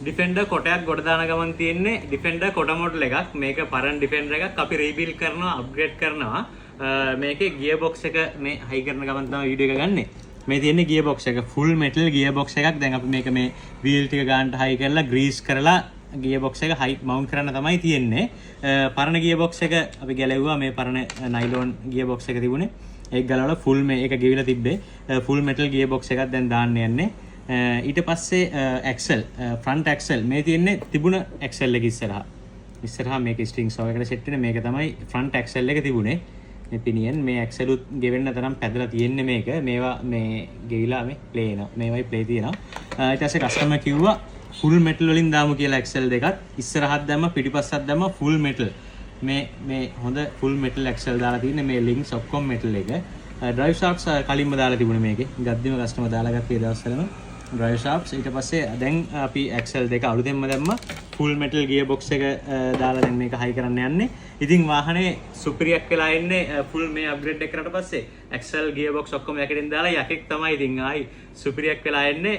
Defender කොටයක් ගොඩ දාන ගමන් තියෙන්නේ ඩිෆෙන්ඩර් කොට මොඩල් එකක්. මේක පරණ ඩිෆෙන්ඩර් එකක්. අපි රීබිල්ඩ් කරනවා, අප්ග්‍රේඩ් කරනවා. මේකේ ගියර් බොක්ස් එක මේ හයි කරන ගමන් තමයි වීඩියෝ එක ගන්නෙ. මේ තියෙන්නේ ගියර් බොක්ස් එක. ෆුල් මෙටල් ගියර් බොක්ස් එකක්. දැන් අපි මේක මේ වීල් ටික ගන්නට හයි කරලා ග්‍රීස් කරලා ගියර් බොක්ස් එක හයි මවුන්ට් කරන්න තමයි තියෙන්නේ. පරණ ගියර් බොක්ස් එක අපි ගැලෙව්වා. මේ පරණ නයිලෝන් ගියර් බොක්ස් එක තිබුණේ. ඒක ගලවලා ෆුල් මේ එක ගෙවිලා තිබ්බේ. ෆුල් මෙටල් ගියර් බොක්ස් එකක් දැන් දාන්න යන්නේ. ඊට පස්සේ ඇක්සල් ෆ්‍රන්ට් ඇක්සල් මේ තියෙන්නේ තිබුණ ඇක්සල් එක ඉස්සරහා මේක ස්ට්‍රින්ග්ස් වගේකට සෙට් වෙන මේක තමයි ෆ්‍රන්ට් ඇක්සල් එක තිබුණේ මේ පිනියන් මේ ඇක්සලුත් ගෙවෙන්න තරම් පැදලා තියෙන්නේ මේක මේවා මේ ගෙවිලා මේ ප්ලේ වෙනවා මේවයි ප්ලේ තියෙනවා ඊට පස්සේ කස්ටමර් කිව්වා ෆුල් මෙටල් වලින් දාමු කියලා ඇක්සල් දෙකත් ඉස්සරහත් දැම්ම පිටිපස්සත් දැම්ම ෆුල් මෙටල් මේ හොඳ ෆුල් මෙටල් ඇක්සල් දාලා තියෙන්නේ මේ ලින්ක්ස් ඔක්කොම මෙටල් එක ඩ්‍රයිව් ෂාෆ්ට්ස් කලින්ම දාලා තිබුණේ මේකේ ගද්දිම කස්ටමර් දාලා ගත්තේ දවස්වලම ඩ්‍රයිව් ෂාෆ්ට්ස් ඊට පස්සේ දැන් අපි ඇක්සල් දෙක අලුතෙන්ම දැම්මා ෆුල් මෙටල් ගියර් බොක්ස් එක දාලා දැන් මේක හයි කරන්න යන්නේ. ඉතින් වාහනේ සුපිරියක් වෙලා ඉන්නේ ෆුල් මේ අප්ග්‍රේඩ් එක කරලා පස්සේ ඇක්සල් ගියර් බොක්ස් ඔක්කොම යකෙන් දාලා යකෙක් තමයි ඉතින් ආයි සුපිරියක් වෙලා ඉන්නේ.